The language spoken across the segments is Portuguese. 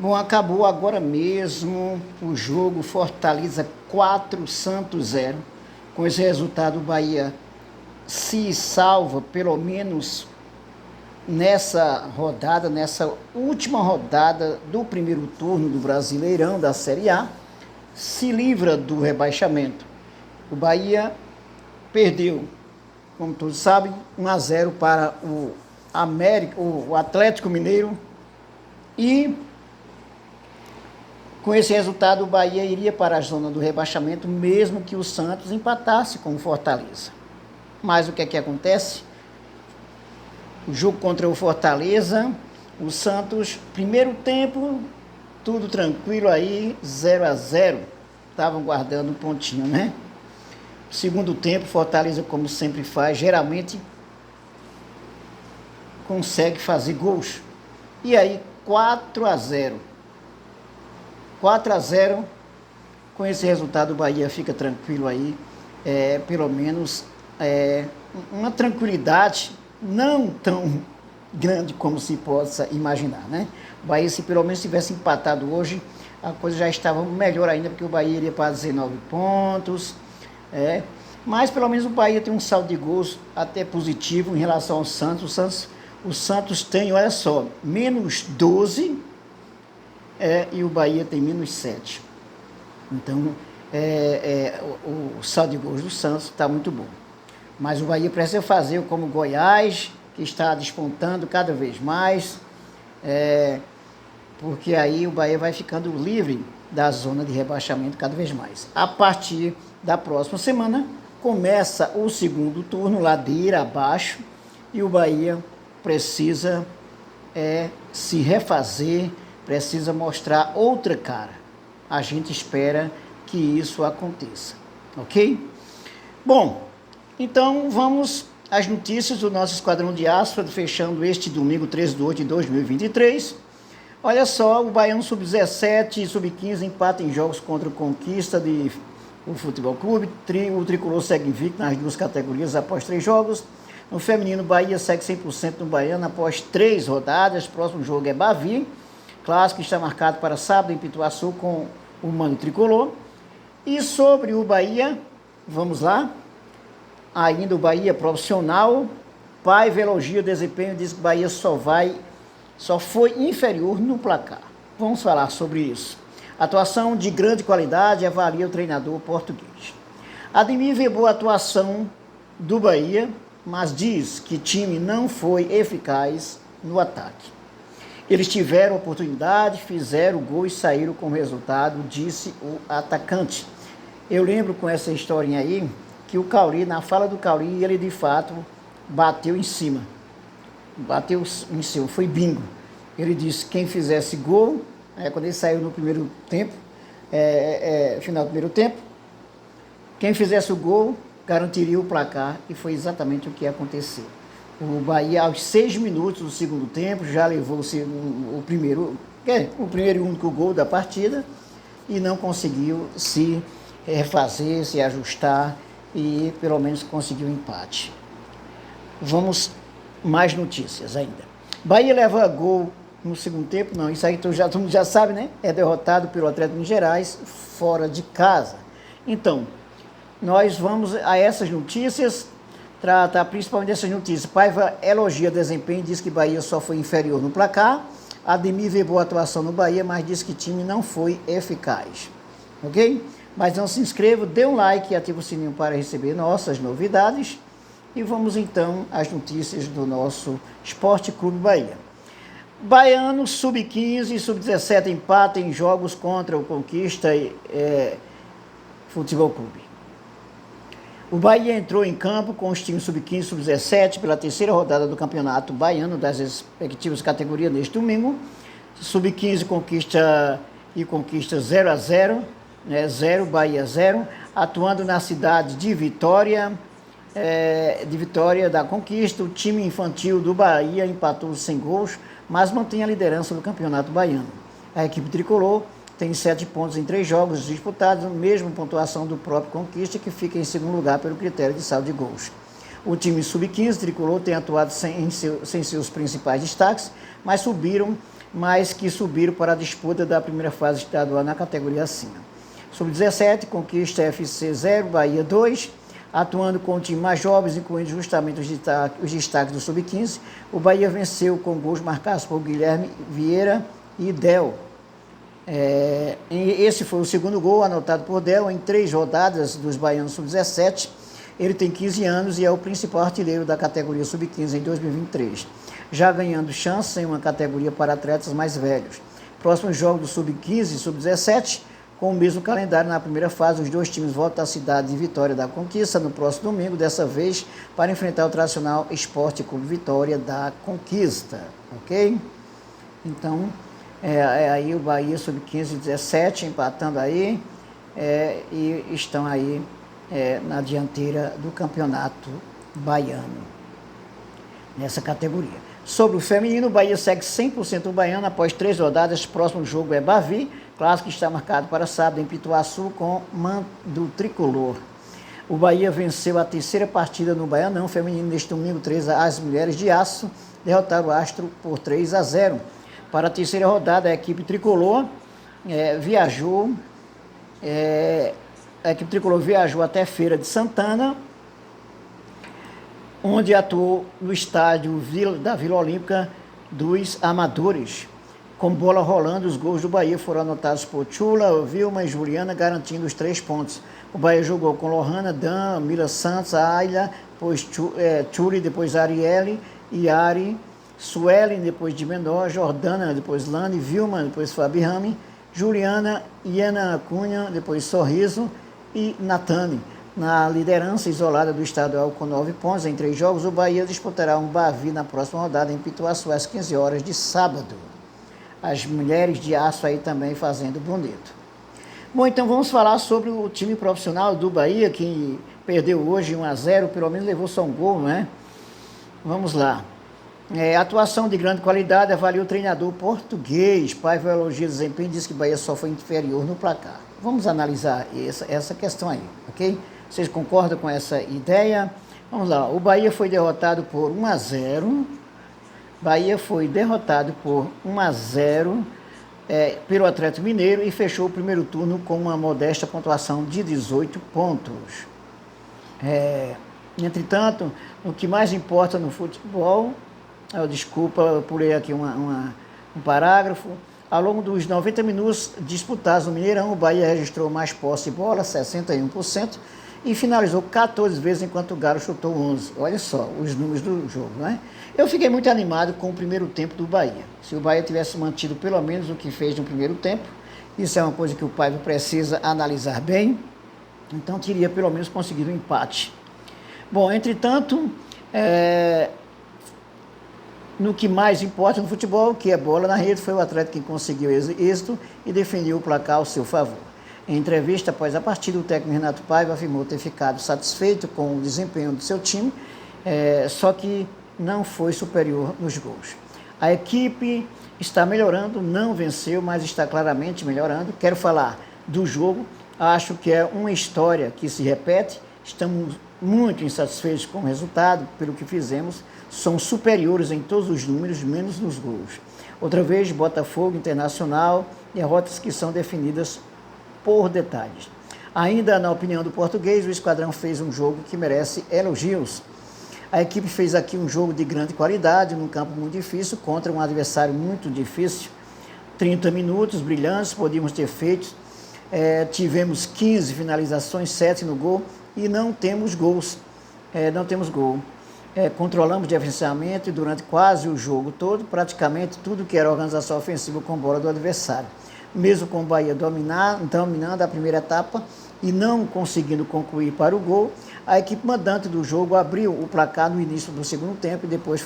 Bom, acabou agora mesmo o jogo Fortaleza 4, Santos 0. Com esse resultado, o Bahia se salva, pelo menos nessa rodada, nessa última rodada do primeiro turno do Brasileirão da Série A, se livra do rebaixamento. O Bahia perdeu, como todos sabem, 1-0 para o Atlético Mineiro e com esse resultado, o Bahia iria para a zona do rebaixamento, mesmo que o Santos empatasse com o Fortaleza. Mas o que é que acontece? O jogo contra o Fortaleza, o Santos, primeiro tempo, tudo tranquilo aí, 0-0. Estavam guardando um pontinho, né? Segundo tempo, Fortaleza, como sempre faz, geralmente consegue fazer gols. E aí, 4-0. 4-0, com esse resultado o Bahia fica tranquilo aí, pelo menos uma tranquilidade não tão grande como se possa imaginar, né? O Bahia, se pelo menos tivesse empatado hoje, a coisa já estava melhor ainda, porque o Bahia iria para 19 pontos, mas pelo menos o Bahia tem um saldo de gols até positivo em relação ao Santos. O Santos tem, olha só, menos 12, e o Bahia tem menos 7. Então, o saldo de gols do Santos está muito bom. Mas o Bahia precisa fazer como o Goiás, que está despontando cada vez mais, porque aí o Bahia vai ficando livre da zona de rebaixamento cada vez mais. A partir da próxima semana, começa o segundo turno, ladeira abaixo, e o Bahia precisa se refazer, precisa mostrar outra cara. A gente espera que isso aconteça, ok? Bom, então vamos às notícias do nosso Esquadrão de Aço, fechando este domingo 13 de 8 de 2023. Olha só, o Baiano Sub-17 e Sub-15 empatam em jogos contra o Conquista do Futebol Clube. O Tricolor segue invicto nas duas categorias após 3 jogos. No feminino, Bahia segue 100% no Baiano após 3 rodadas. O próximo jogo é Bavi. Clássico está marcado para sábado em Pituaçu com o Mano Tricolor. E sobre o Bahia, vamos lá. Ainda o Bahia profissional. Paiva elogia o desempenho, diz que o Bahia só foi inferior no placar. Vamos falar sobre isso. Atuação de grande qualidade, avalia o treinador português. Ademir vê boa atuação do Bahia, mas diz que o time não foi eficaz no ataque. Eles tiveram oportunidade, fizeram o gol e saíram com o resultado, disse o atacante. Eu lembro com essa historinha aí, que o Cauli, na fala do Cauli, ele de fato bateu em cima. Bateu em cima, foi bingo. Ele disse que quem fizesse gol, quando ele saiu no primeiro tempo, final do primeiro tempo, quem fizesse o gol garantiria o placar, e foi exatamente o que aconteceu. O Bahia, aos 6 minutos do segundo tempo, já levou o primeiro e único gol da partida e não conseguiu se refazer, se ajustar e pelo menos conseguiu um empate. Vamos, mais notícias ainda. Bahia leva gol no segundo tempo, não, isso aí todo mundo já sabe, né? É derrotado pelo Atlético Minas Gerais fora de casa. Então, nós vamos a essas notícias. Trata principalmente dessas notícias. Paiva elogia o desempenho, diz que Bahia só foi inferior no placar. Ademir vê boa atuação no Bahia, mas diz que o time não foi eficaz. Ok? Mas não se inscreva, dê um like e ative o sininho para receber nossas novidades. E vamos então às notícias do nosso Esporte Clube Bahia. Baiano Sub-15 e Sub-17 empatam em jogos contra o Conquista Futebol Clube. O Bahia entrou em campo com os times Sub-15 e Sub-17 pela terceira rodada do Campeonato Baiano das respectivas categorias neste domingo. Sub-15 conquista 0-0, 0, Bahia 0, atuando na cidade de Vitória da Conquista. O time infantil do Bahia empatou sem gols, mas mantém a liderança do Campeonato Baiano. A equipe tricolor tem 7 pontos em 3 jogos disputados, a mesma pontuação do próprio Conquista, que fica em segundo lugar pelo critério de saldo de gols. O time Sub-15 tricolor tem atuado sem seus principais destaques, mas subiram mas que subiram para a disputa da primeira fase estadual na categoria acima. Sub-17, conquista FC 0, Bahia 2, atuando com times mais jovens, incluindo justamente os destaques do Sub-15. O Bahia venceu com gols marcados por Guilherme Vieira e Del. Esse foi o segundo gol anotado por Del em 3 rodadas dos baianos Sub-17. Ele tem 15 anos e é o principal artilheiro da categoria Sub-15 em 2023, já ganhando chance em uma categoria para atletas mais velhos. Próximo jogo do Sub-15 e Sub-17, com o mesmo calendário na primeira fase, os 2 times voltam à cidade de Vitória da Conquista no próximo domingo, dessa vez para enfrentar o tradicional Esporte Clube Vitória da Conquista, ok? Então, aí o Bahia Sub-15 e 17 empatando aí, e estão aí na dianteira do campeonato baiano, nessa categoria. Sobre o feminino, o Bahia segue 100% o baiano após 3 rodadas. O próximo jogo é Bavi, clássico que está marcado para sábado em Pituaçu com do tricolor. O Bahia venceu a 3ª partida no Baianão feminino neste domingo 3. As mulheres de aço derrotaram o Astro por 3-0. Para a 3ª rodada, a equipe tricolor viajou até Feira de Santana, onde atuou no estádio da Vila Olímpica dos Amadores. Com bola rolando, os gols do Bahia foram anotados por Chula, Vilma e Juliana, garantindo os 3 pontos. O Bahia jogou com Lohana, Dan, Mila Santos, Ayla, depois Chuli, depois Arielle, Iari, Suelen, depois de Menor, Jordana, depois Lani, Vilma, depois Fabi Rami, Juliana, Iana Cunha, depois Sorriso e Natane. Na liderança isolada do estadual com 9 pontos em 3 jogos, o Bahia disputará um Bavi na próxima rodada em Pituaçu às 15 horas de sábado. As mulheres de aço aí também fazendo bonito. Bom, então vamos falar sobre o time profissional do Bahia, que perdeu hoje 1-0, pelo menos levou só um gol, né? Vamos lá. Atuação de grande qualidade, avalia o treinador português. Paiva elogia o desempenho e diz que o Bahia só foi inferior no placar. Vamos analisar essa questão aí, ok? Vocês concordam com essa ideia? Vamos lá, o Bahia foi derrotado por 1-0. Bahia foi derrotado por 1-0 pelo Atlético Mineiro e fechou o primeiro turno com uma modesta pontuação de 18 pontos. Entretanto, o que mais importa no futebol, desculpa, eu pulei aqui um parágrafo. Ao longo dos 90 minutos disputados no Mineirão, o Bahia registrou mais posse de bola, 61%, e finalizou 14 vezes, enquanto o Galo chutou 11. Olha só os números do jogo, né? Eu fiquei muito animado com o primeiro tempo do Bahia. Se o Bahia tivesse mantido pelo menos o que fez no primeiro tempo, isso é uma coisa que o Paiva precisa analisar bem, então teria pelo menos conseguido um empate. Bom, entretanto, no que mais importa no futebol, que é bola na rede, foi o atleta quem conseguiu êxito e defendeu o placar ao seu favor. Em entrevista após a partida, o técnico Renato Paiva afirmou ter ficado satisfeito com o desempenho do seu time, só que não foi superior nos gols. A equipe está melhorando, não venceu, mas está claramente melhorando. Quero falar do jogo, acho que é uma história que se repete, estamos muito insatisfeitos com o resultado, pelo que fizemos, são superiores em todos os números, menos nos gols. Outra vez, Botafogo, Internacional, derrotas que são definidas por detalhes. Ainda na opinião do português, o Esquadrão fez um jogo que merece elogios. A equipe fez aqui um jogo de grande qualidade, num campo muito difícil, contra um adversário muito difícil. 30 minutos brilhantes, podíamos ter feito. Tivemos 15 finalizações, 7 no gol e não temos gols. Não temos gol. Controlamos defensivamente e durante quase o jogo todo, praticamente tudo que era organização ofensiva com bola do adversário. Mesmo com o Bahia dominando a primeira etapa e não conseguindo concluir para o gol, a equipe mandante do jogo abriu o placar no início do segundo tempo e depois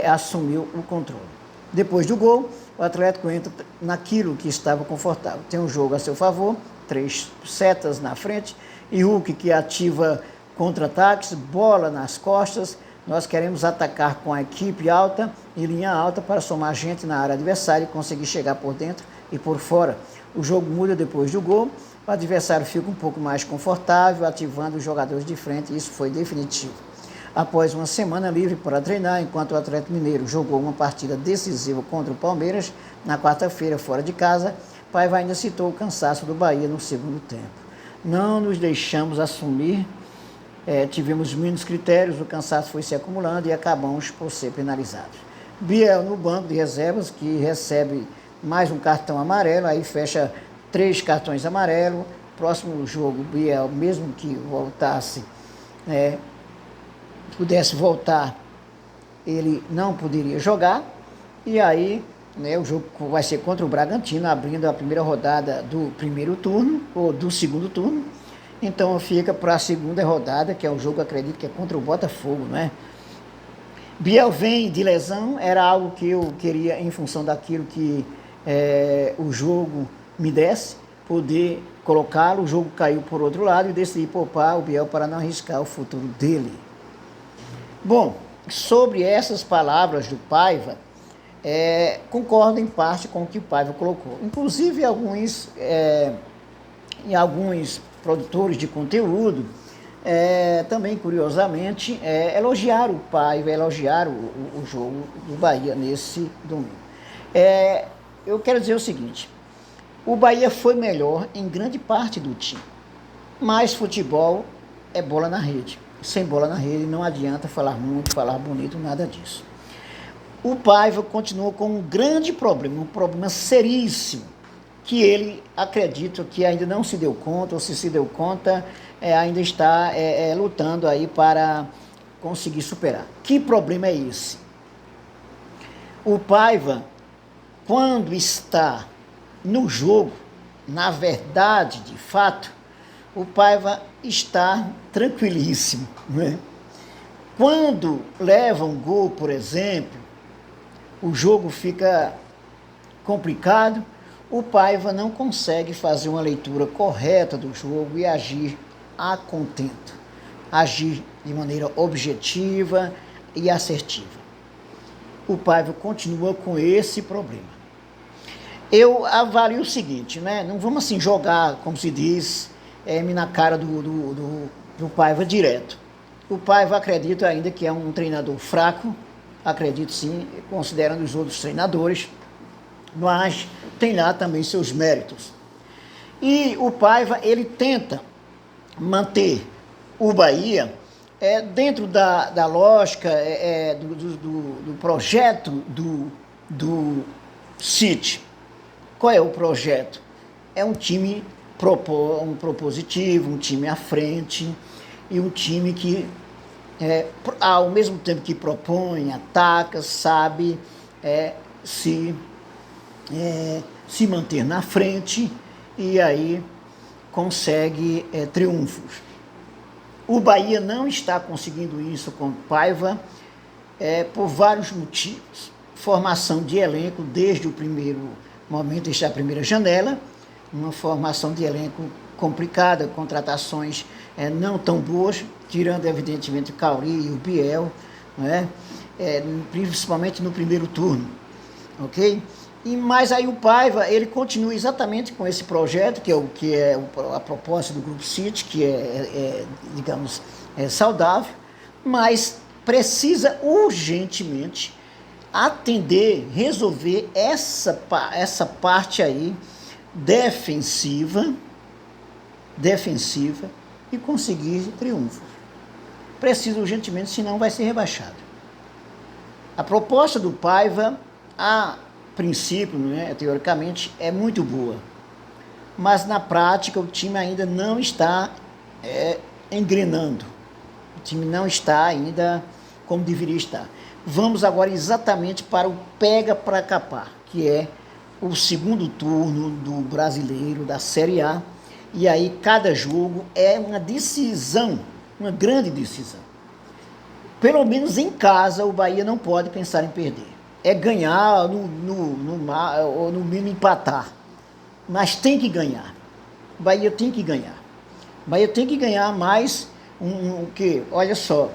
assumiu o controle. Depois do gol, o Atlético entra naquilo que estava confortável. Tem um jogo a seu favor, 3 setas na frente, e Hulk que ativa contra-ataques, bola nas costas. Nós queremos atacar com a equipe alta e linha alta para somar gente na área adversária e conseguir chegar por dentro e por fora. O jogo muda depois do gol, o adversário fica um pouco mais confortável, ativando os jogadores de frente, e isso foi definitivo. Após uma semana livre para treinar, enquanto o Atlético Mineiro jogou uma partida decisiva contra o Palmeiras, na quarta-feira, fora de casa, Paiva ainda citou o cansaço do Bahia no segundo tempo. Não nos deixamos assumir, tivemos menos critérios, o cansaço foi se acumulando e acabamos por ser penalizados. Biel no banco de reservas, que recebe mais um cartão amarelo, aí fecha 3 cartões amarelos. Próximo jogo, Biel, mesmo que voltasse, pudesse voltar, ele não poderia jogar. E aí, o jogo vai ser contra o Bragantino, abrindo a primeira rodada do primeiro turno, ou do segundo turno. Então fica para a segunda rodada, que é o jogo, acredito que é contra o Botafogo, né? Biel vem de lesão, era algo que eu queria, em função daquilo que o jogo me desse, poder colocá-lo. O jogo caiu por outro lado e decidi poupar o Biel para não arriscar o futuro dele. Bom, sobre essas palavras do Paiva, concordo em parte com o que o Paiva colocou. Inclusive, alguns produtores de conteúdo também, curiosamente, elogiaram o Paiva, elogiaram o jogo do Bahia nesse domingo. Eu quero dizer o seguinte: o Bahia foi melhor em grande parte do time, mas futebol é bola na rede. Sem bola na rede não adianta falar muito, falar bonito, nada disso. O Paiva continua com um grande problema, um problema seríssimo, que ele acredita que ainda não se deu conta, ou se deu conta, ainda está lutando aí para conseguir superar. Que problema é esse? O Paiva, quando está no jogo, na verdade, de fato, o Paiva está tranquilíssimo, né? Quando leva um gol, por exemplo, o jogo fica complicado, o Paiva não consegue fazer uma leitura correta do jogo e agir a contento, agir de maneira objetiva e assertiva. O Paiva continua com esse problema. Eu avalio o seguinte, né? Não vamos assim jogar, como se diz, na cara do Paiva direto. O Paiva acredita ainda que é um treinador fraco, acredito sim, considerando os outros treinadores, mas tem lá também seus méritos. E o Paiva, ele tenta manter o Bahia dentro da lógica do projeto do City. Qual é o projeto? É um time propositivo, um time à frente, e um time que, ao mesmo tempo que propõe, ataca, sabe se manter na frente, e aí consegue triunfos. O Bahia não está conseguindo isso com o Paiva por vários motivos. Formação de elenco desde o primeiro momento, desde a primeira janela, uma formação de elenco complicada, contratações não tão boas, tirando evidentemente o Cauri e o Biel, né? Principalmente no primeiro turno, ok? Mas aí o Paiva, ele continua exatamente com esse projeto, que é a proposta do Grupo City, que digamos, saudável, mas precisa urgentemente atender, resolver essa parte aí defensiva e conseguir triunfo. Precisa urgentemente, senão vai ser rebaixado. A proposta do Paiva, a princípio, né, teoricamente, é muito boa, mas na prática o time ainda não está engrenando, o time não está ainda como deveria estar. Vamos agora exatamente para o pega para capar, que é o segundo turno do Brasileiro, da Série A, e aí cada jogo é uma decisão, uma grande decisão. Pelo menos em casa o Bahia não pode pensar em perder. É ganhar, ou no mínimo empatar, mas tem que ganhar. O Bahia tem que ganhar. O Bahia tem que ganhar mais olha só,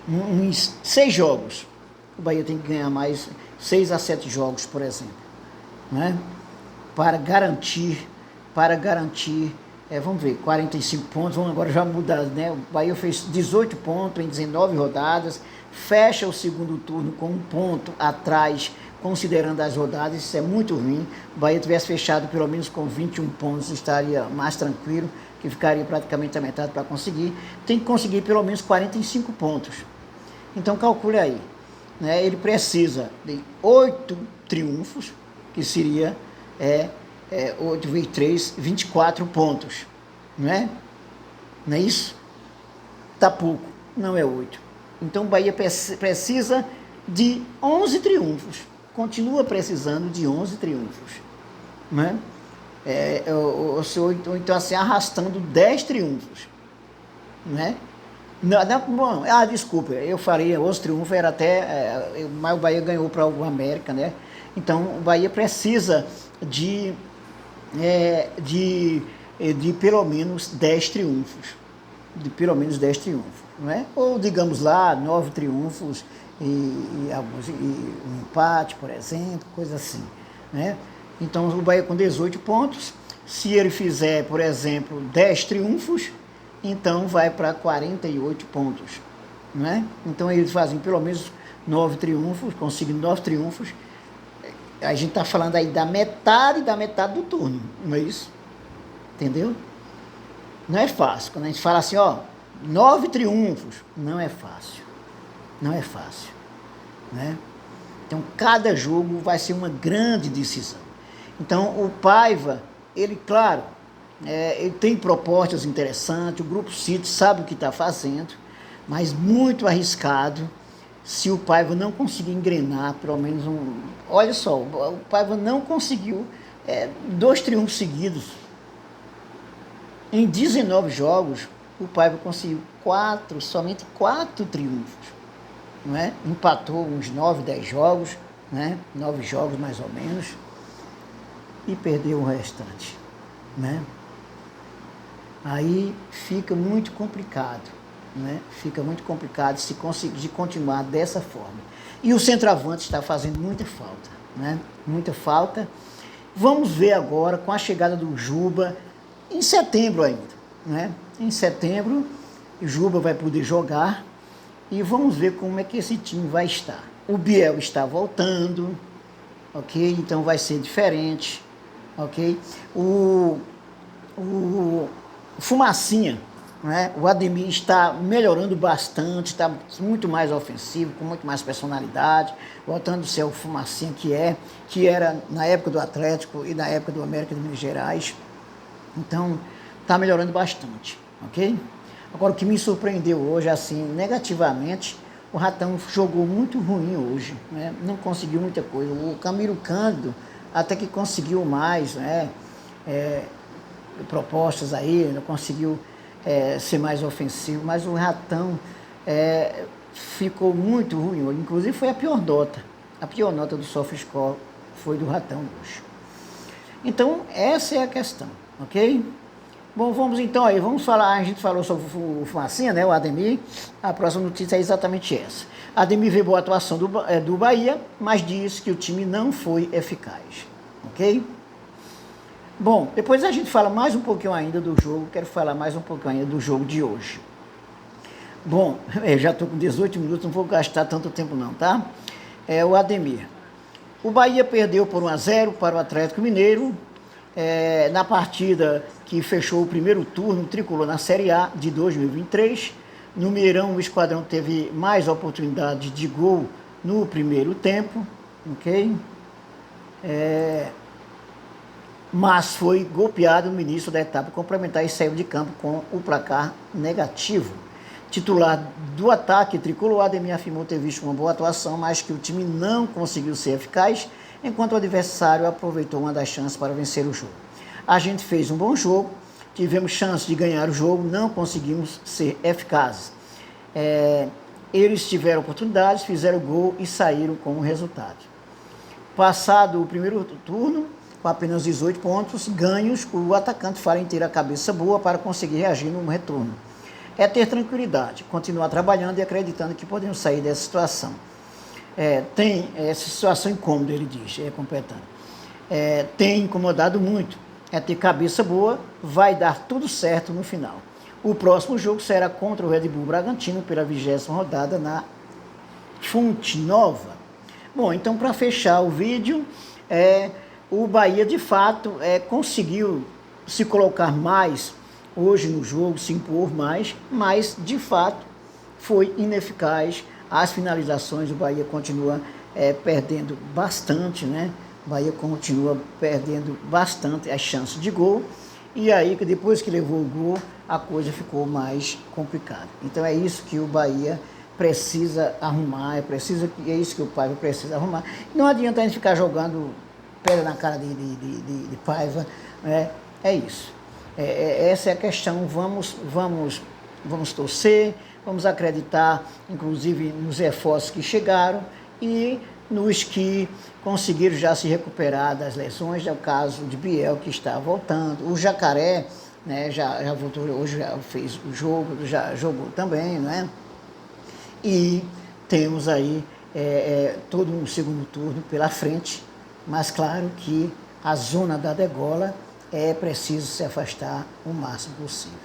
uns 6 jogos. O Bahia tem que ganhar mais 6 a 7 jogos, por exemplo, né? Para garantir vamos ver, 45 pontos, vamos agora já mudar, né? O Bahia fez 18 pontos em 19 rodadas, fecha o segundo turno com 1 ponto atrás, considerando as rodadas, isso é muito ruim. O Bahia tivesse fechado pelo menos com 21 pontos, estaria mais tranquilo, que ficaria praticamente a metade para conseguir. Tem que conseguir pelo menos 45 pontos. Então calcule aí, né? Ele precisa de 8 triunfos, que seria 8 vezes 3, 24 pontos, não é? Não é isso? Tá pouco, não é 8. Então o Bahia precisa de 11 triunfos, continua precisando de 11 triunfos, não é? Ou então assim, arrastando 10 triunfos, né? Bom, desculpa, eu falei, os triunfos era até, mas o Bahia ganhou para o América, né? Então o Bahia precisa de pelo menos 10 triunfos, não é? Ou digamos lá, 9 triunfos e um empate, por exemplo, coisa assim, né? Então o Bahia com 18 pontos, se ele fizer, por exemplo, 10 triunfos, então vai para 48 pontos, né? Então eles fazem pelo menos 9 triunfos, conseguindo 9 triunfos. A gente está falando aí da metade do turno, não é isso? Entendeu? Não é fácil. Quando a gente fala assim, 9 triunfos, não é fácil. Não é fácil, né? Então cada jogo vai ser uma grande decisão. Então o Paiva, ele, claro, ele tem propostas interessantes, o Grupo City sabe o que está fazendo, mas muito arriscado se o Paiva não conseguir engrenar pelo menos um... Olha só, o Paiva não conseguiu 2 triunfos seguidos. Em 19 jogos, o Paiva conseguiu somente 4 triunfos, não é? Empatou uns 9, 10 jogos, né? 9 jogos mais ou menos, e perdeu o restante, né? Aí fica muito complicado, né? Fica muito complicado se conseguir continuar dessa forma. E o centroavante está fazendo muita falta, né? Muita falta. Vamos ver agora com a chegada do Juba em setembro ainda, né? Em setembro, o Juba vai poder jogar e vamos ver como é que esse time vai estar. O Biel está voltando, ok? Então vai ser diferente, ok? O Fumacinha, né? O Ademir está melhorando bastante, está muito mais ofensivo, com muito mais personalidade, voltando a ser o Fumacinha que era na época do Atlético e na época do América de Minas Gerais. Então, está melhorando bastante, ok? Agora, o que me surpreendeu hoje, assim, negativamente, o Ratão jogou muito ruim hoje, né? Não conseguiu muita coisa. O Camilo Cândido até que conseguiu mais, né? Propostas aí, não conseguiu ser mais ofensivo, mas o Ratão ficou muito ruim hoje. Inclusive foi a pior nota do SofaScore foi do Ratão hoje. Então essa é a questão, ok? Bom, vamos então aí, a gente falou sobre o Fumacinha, né, o Ademir. A próxima notícia é exatamente essa. Ademir vê boa atuação do Bahia, mas diz que o time não foi eficaz, ok? Bom, depois a gente fala mais um pouquinho ainda do jogo, quero falar mais um pouquinho ainda do jogo de hoje. Bom, já estou com 18 minutos, não vou gastar tanto tempo não, tá? O Ademir. O Bahia perdeu por 1-0 para o Atlético Mineiro, na partida que fechou o primeiro turno tricolor na Série A de 2023. No Mineirão, o Esquadrão teve mais oportunidade de gol no primeiro tempo, ok? Mas foi golpeado no início da etapa complementar e saiu de campo com o placar negativo. Titular do ataque tricolor, Ademir afirmou ter visto uma boa atuação, mas que o time não conseguiu ser eficaz, enquanto o adversário aproveitou uma das chances para vencer o jogo. A gente fez um bom jogo, tivemos chance de ganhar o jogo, não conseguimos ser eficazes. Eles tiveram oportunidades, fizeram gol e saíram com o resultado. Passado o primeiro turno, com apenas 18 pontos ganhos, o atacante Fallen ter a cabeça boa para conseguir reagir no retorno. É ter tranquilidade, continuar trabalhando e acreditando que podemos sair dessa situação. Tem essa situação incômoda, ele diz, completando. Tem incomodado muito, é ter cabeça boa, vai dar tudo certo no final. O próximo jogo será contra o Red Bull Bragantino pela 20ª rodada na Fonte Nova. Bom, então para fechar o vídeo, o Bahia de fato conseguiu se colocar mais hoje no jogo, se impor mais, mas de fato foi ineficaz. As finalizações, o Bahia continua perdendo bastante, né? O Bahia continua perdendo bastante as chances de gol. E aí, depois que levou o gol, a coisa ficou mais complicada. Então é isso que o Bahia precisa arrumar, é isso que o Paiva precisa arrumar. Não adianta a gente ficar jogando pedra na cara de Paiva, né? É isso. Essa é a questão. Vamos torcer, vamos acreditar, inclusive nos reforços que chegaram e nos que conseguiram já se recuperar das lesões. É o caso de Biel, que está voltando. O Jacaré, né, já voltou, hoje já fez o jogo, já jogou também, né? E temos aí todo um segundo turno pela frente, mas claro que a zona da degola é preciso se afastar o máximo possível.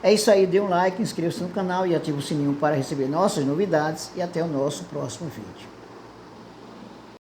É isso aí, dê um like, inscreva-se no canal e ative o sininho para receber nossas novidades e até o nosso próximo vídeo.